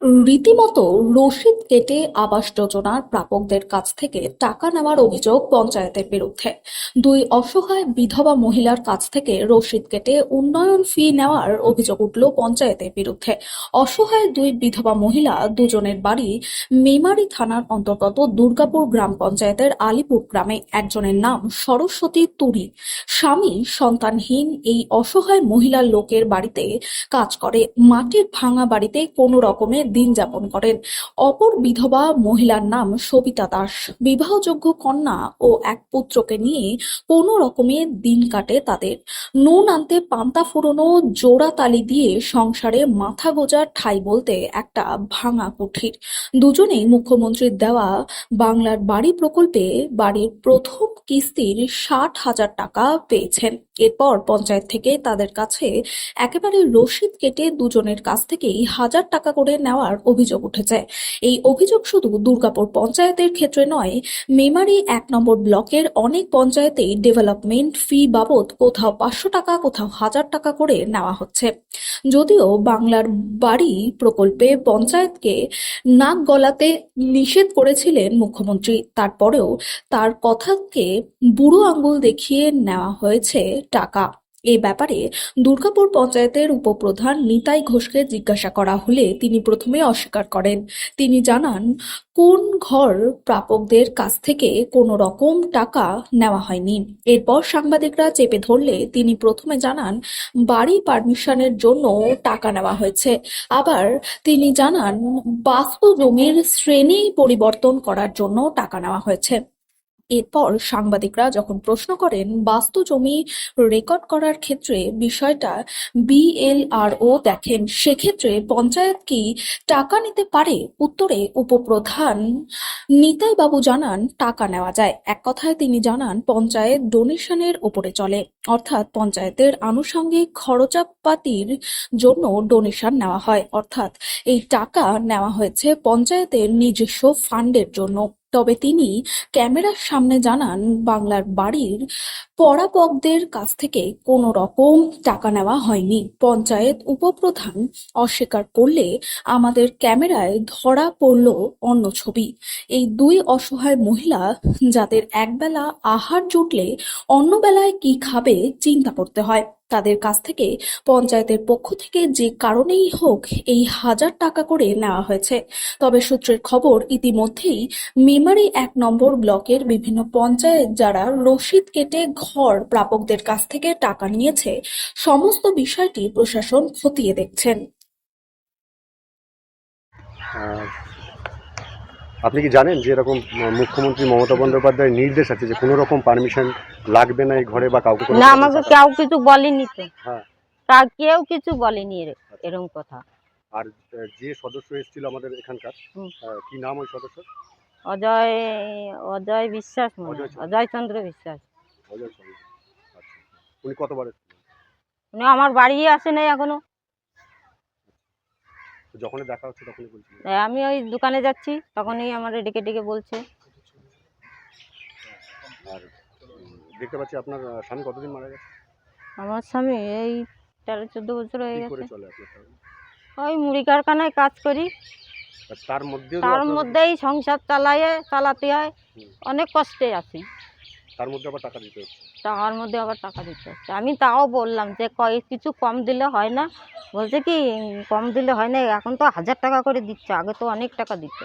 রীতিমতো রসিদ কেটে আবাস যোজনার প্রাপকদের কাছ থেকে টাকা নেওয়ার অভিযোগ পঞ্চায়েতের বিরুদ্ধে। দুই অসহায় বিধবা মহিলার কাছ থেকে রসিদ কেটে উন্নয়ন ফি নেওয়ার অভিযোগ উঠল পঞ্চায়েতের বিরুদ্ধে। অসহায় দুই বিধবা মহিলা দুজনের বাড়ি মেমারি থানার অন্তর্গত দুর্গাপুর গ্রাম পঞ্চায়েতের আলিপুর গ্রামে। একজনের নাম সরস্বতী তুরি। স্বামী সন্তানহীন এই অসহায় মহিলার লোকের বাড়িতে কাজ করে, মাটির ভাঙা বাড়িতে কোনো রকমে দিন যাপন করেন। অপর বিধবা মহিলার নাম সবিতা দাস। বিবাহযোগ্য কন্যা ও এক পুত্রকে নিয়ে কোনো রকমে দিন কাটে তাদের। নুন আনতে পান্তা ফুরোনো জোড়া তালি দিয়ে সংসারে মাথা গোঁজার ঠাঁই বলতে একটা ভাঙা কুঠির। দুজনেই মুখ্যমন্ত্রীর দেওয়া বাংলার বাড়ি প্রকল্পে বাড়ির প্রথম কিস্তির ৬০,০০০ টাকা পেয়েছেন। এরপর পঞ্চায়েত থেকে তাদের কাছে একেবারে রসিদ কেটে দুজনের কাছ থেকেই ১,০০০ টাকা করে নেওয়ার অভিযোগ উঠেছে। এই অভিযোগ শুধু দুর্গাপুর পঞ্চায়েতের ক্ষেত্রে নয়, মেমারি ১ নম্বর ব্লকের অনেক পঞ্চায়েতেই ডেভেলপমেন্ট ফি বাবদ কোথাও ৫০০ টাকা, কোথাও ১,০০০ টাকা করে নেওয়া হচ্ছে। যদিও বাংলার বাড়ি প্রকল্পে পঞ্চায়েতকে নাক গলাতে নিষেধ করেছিলেন মুখ্যমন্ত্রী, তারপরেও তার কথাকে বুড়ো আঙুল দেখিয়ে নেওয়া হয়েছে টাকা। এ ব্যাপারে দুর্গাপুর পঞ্চায়েতের উপপ্রধান নিতাই ঘোষকে জিজ্ঞাসা করা হলে তিনি প্রথমে অস্বীকার করেন। তিনি জানান, কোন ঘর প্রাপকদের কাছ থেকে কোনো রকম টাকা নেওয়া হয়নি। এরপর সাংবাদিকরা চেপে ধরলে তিনি প্রথমে জানান বাড়ি পারমিশনের জন্য টাকা নেওয়া হয়েছে। আবার তিনি জানান বাস্তু জমির শ্রেণী পরিবর্তন করার জন্য টাকা নেওয়া হয়েছে। এরপর সাংবাদিকরা যখন প্রশ্ন করেন বাস্তু জমি রেকর্ড করার ক্ষেত্রে বিষয়টা বিএলআরও দেখেন, সেক্ষেত্রে পঞ্চায়েত কি টাকা নিতে পারে? উত্তরে উপপ্রধান নিতাই বাবু জানান টাকা নেওয়া যায়। এক কথায় তিনি জানান পঞ্চায়েত ডোনেশনের ওপরে চলে, অর্থাৎ পঞ্চায়েতের আনুষঙ্গিক খরচাপাতির জন্য ডোনেশন নেওয়া হয়, অর্থাৎ এই টাকা নেওয়া হয়েছে পঞ্চায়েতের নিজস্ব ফান্ডের জন্য। তবে তিনি ক্যামেরার সামনে জানান বাংলার বাড়ির পরাপকদের কাছ থেকে কোনো রকম টাকা নেওয়া হয়নি। পঞ্চায়েত উপপ্রধান অস্বীকার করলে আমাদের ক্যামেরায় ধরা পড়ল অন্য ছবি। এই দুই অসহায় মহিলা যাদের একবেলা আহার জুটলে অন্য বেলায় কি খাবে চিন্তা করতে হয়, তাদের কাছ থেকে পঞ্চায়েতের পক্ষ থেকে যে কারণেই হোক এই ১,০০০ টাকা করে নেওয়া হয়েছে। তবে সূত্রের খবর, ইতিমধ্যেই মেমারি ১ নম্বর ব্লকের বিভিন্ন পঞ্চায়েত যারা রসিদ কেটে ঘর প্রাপকদের কাছ থেকে টাকা নিয়েছে, সমস্ত বিষয়টি প্রশাসন খতিয়ে দেখছেন। আহ, আপনি কি জানেন যে এরকম মুখ্যমন্ত্রী মমতা বন্দ্যোপাধ্যায়ের নির্দেশ আছে যে কোনো রকম পারমিশন লাগবে না এই ঘরে বা কাউকে কোনো না, রকম আমাকে টাকা? কেউ কিছু বলেনি তো। হ্যাঁ। কেউ কিছু বলেনি এরকম কথা। আর যে সদস্য এসেছিল আমাদের এখানকার, হুম। কি নাম ওই সদস্য? অজয় অজয় বিশ্বাস, মনে অজয় হয় চন্দ্র। অজয় চন্দ্র বিশ্বাস। অজয় চন্দ্র। আচ্ছা। উনি কতবার এসেছিলেন? উনি আমার বাড়ি আসে নাই এখনো। তো যখনই দেখা হচ্ছে তখনই বলছিলেন? আমি ওই দোকানে যাচ্ছি, তখনই আমার ডেকে ডেকে বলছে। আর দেখতে পাচ্ছি আপনার স্বামী কতদিন মারা গেছে? আমার স্বামী এই ১৩-১৪ বছর হয়ে কি করে গেছে। চলে আপনার স্বামী? ওই মুড়ি কারখানায় কাজ করি, আর তার মধ্যেও তার মধ্যেই সংসার চালাতে হয়। হুম। অনেক কষ্টে আছি, তার মধ্যে আবার টাকা দিতে হচ্ছে। টাকার মধ্যে আবার টাকা দিতে হচ্ছে। আমি তাও বললাম যে কিছু কম দিলে হয় না? বলছে কি কম দিলে হয় না, এখন তো ১,০০০ টাকা করে দিচ্ছে, আগে তো অনেক টাকা দিত।